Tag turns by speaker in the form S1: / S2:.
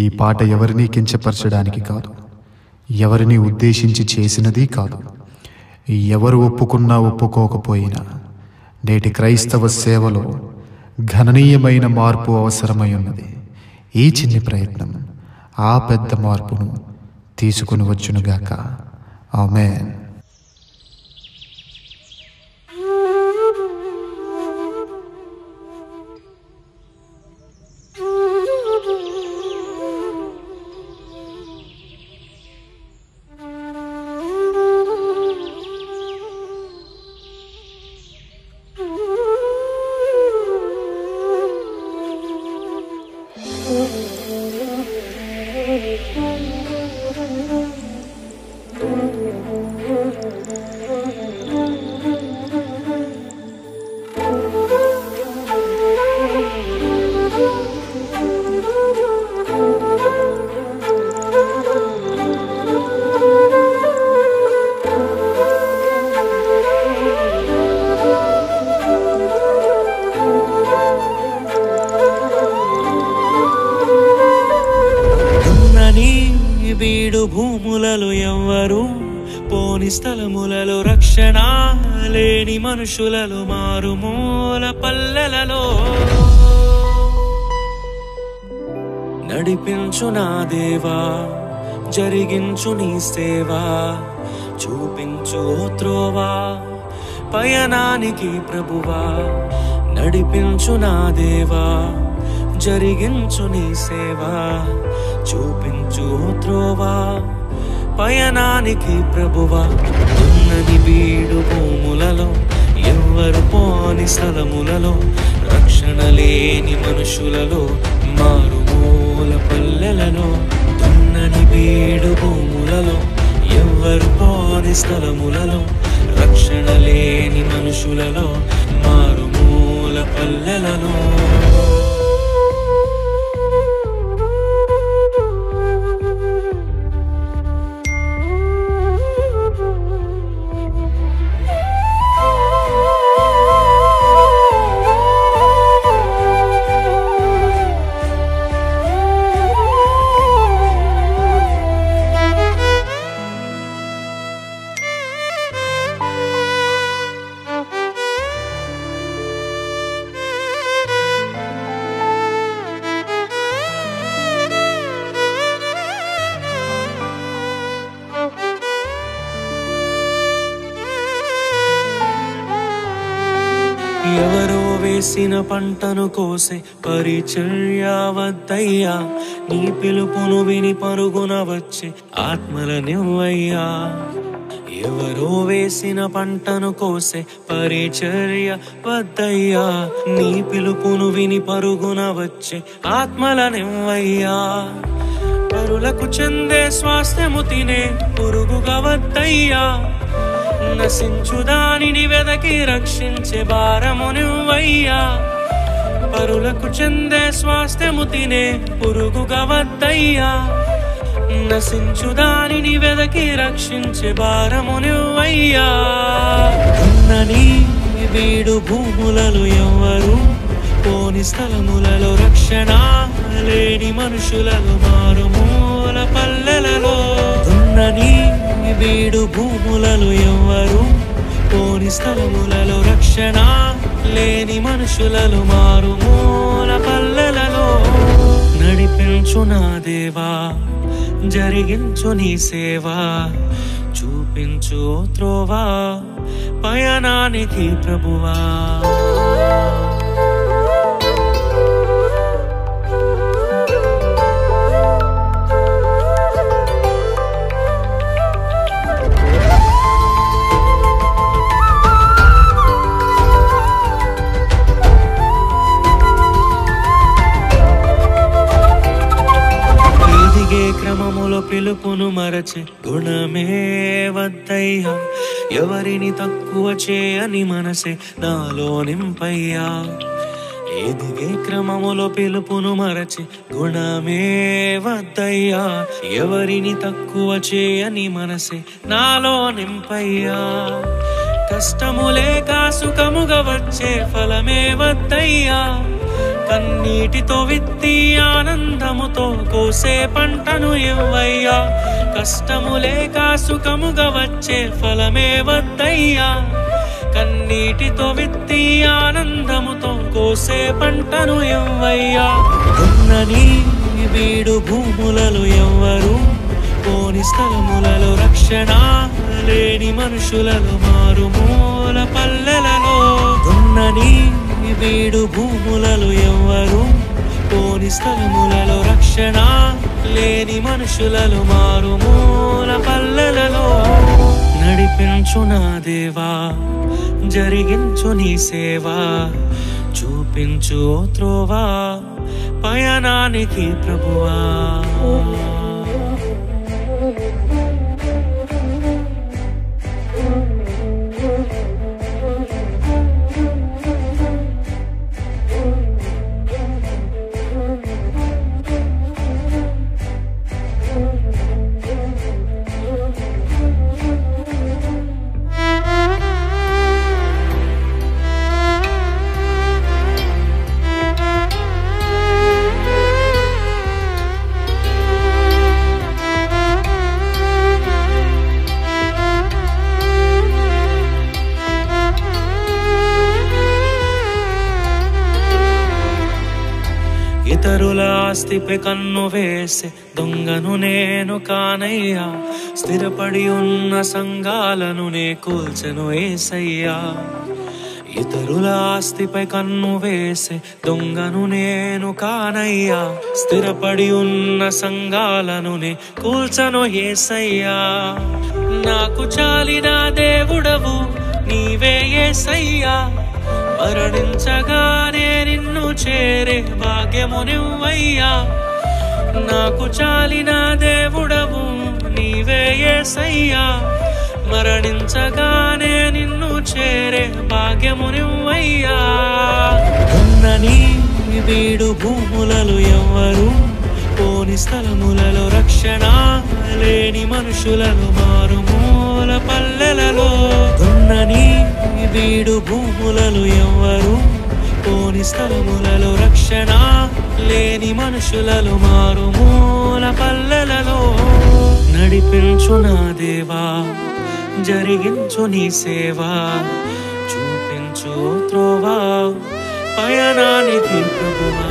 S1: ఈ పాట ఎవరిని కించపరచడానికి కాదు, ఎవరిని ఉద్దేశించి చేసినది కాదు. ఎవరు ఒప్పుకున్నా ఒప్పుకోకపోయినా నేటి క్రైస్తవ సేవలో గణనీయమైన మార్పు అవసరమై ఉన్నది. ఈ చిన్ని ప్రయత్నం ఆ పెద్ద మార్పును తీసుకుని వచ్చునుగాక. ఆమేన్.
S2: వీడు భూములలో ఎవ్వరు పోని స్థలములలో రక్షణ లేని మనుషులలో మారుమూల పల్లెలలో నడిపించు నా దేవా, జరిగించు నీ సేవా, చూపించు త్రోవా పయనానికి ప్రభువా. నడిపించు నా దేవా, జరిగించు నీ సేవా, చూపించు త్రోవా పయనానికి ప్రభువా. ఉన్నది వీడు భూములలో ఎవ్వరు పోని స్థలములలో రక్షణ లేని మనుషులలో మారుమూల పల్లెలలో. ఉన్నది వీడు భూములలో ఎవ్వరు పోని స్థలములలో రక్షణ లేని మనుషులలో మారుమూల పల్లెలలో. ఎవరో వేసిన పంటను కోసే పరిచర్య వద్దయ్యా, నీ పిలుపును విని పరుగున వచ్చే ఆత్మలనివ్వయ్యా. ఎవరో వేసిన పంటను కోసే పరిచర్య వద్దయ్యా, నీ పిలుపును విని పరుగున వచ్చే ఆత్మలనివ్వయ్యా. పరులకు చెందే స్వాస్థ్యము తినే పురుగుగా వద్దయ్యా, నశించు దానిని వెదకి రక్షించే భారము నువ్వయ్యా. పరులకు చెందే స్వాస్థ్యము తినే పురుగుగా వద్దయ్యా, నశించు దానిని వెదకి రక్షించే భారము నువ్వయ్యా. ఉన్నని వీడు భూములలో ఎవ్వరు పోని స్థలములలో రక్షణ లేని మనుషులలో మారుమూల పల్లెలలో. ఉన్నని వీడు భూములలో ఎవ్వరు పోని స్థలములలో రక్షణ లేని మనుషులలో మారుమూల పల్లెలలో. నడిపించు నా దేవా, జరిగించు నీ సేవా, చూపించు త్రోవా పయనానికి ప్రభువా. క్రమములో పిలుపును మరచి గుణమే వద్దయ్యా, ఎవరిని తక్కువ చేయని మనసే నాలో నింపయ్యా. ఎదిగే క్రమములో పిలుపును మరచి గుణమే వద్దయ్యా, ఎవరిని తక్కువ చేయని మనసే నాలో నింపయ్యా. కష్టము లేక సుఖముగా వచ్చే ఫలమే వద్దయ్యా, కన్నీటితో విత్తి ఆనందముతో కోసే పంటను ఇవ్వయ్యా. కష్టము లేక సుఖముగా వచ్చే ఫలమే వద్దయ్యా. కన్నీటితో విత్తి ఆనందముతో కోసే పంటను ఇవ్వయ్యా. దున్నని బీడు భూములలో ఎవ్వరు పోని స్థలములలో రక్షణ లేని మనుషులలో మారుమూల పల్లెలలో. దున్నని బీడు భూములలో ఎవ్వరు పోని స్థలములలో రక్షణ లేని మనుషులలో మారుమూల పల్లెలలో. నడిపించు నా దేవా, జరిగించు నీ సేవా, చూపించు ఓ త్రోవా పయనానికి ప్రభువా. ఇతరుల ఆస్తిపై కన్ను వేసే దొంగను నేను కానయ్యా. స్థిరపడి ఉన్న సంఘాలను నే కూల్చెను యేసయ్యా. ఇతరుల ఆస్తిపై కన్ను వేసే దొంగను నేను కానయ్యా. స్థిరపడి ఉన్న సంఘాలను నే కూల్చెను యేసయ్యా. నాకు చాలిన దేవుడవు నీవే యేసయ్యా. మరణించగానే నిన్ను చేరే భాగ్యము నువ్వయ్యా. నాకు చాలిన దేవుడవు నీవే యేసయ్యా. మరణించగానే నిన్ను చేరే భాగ్యము నువ్వయ్యా. దున్నని బీడు భూములలో ఎవ్వరు పోని స్థలములలో రక్షణ లేని మనుషులను మారుమూల పల్లెలలో. దున్నని బీడు భూములలో ఎవ్వరు పోని స్థలములలో రక్షణ లేని మనుషులలో మారుమూల పల్లెలలో. నడిపించు నా దేవా, జరిగించు నీ సేవా, చూపించు త్రోవా పయనానికి ప్రభువా.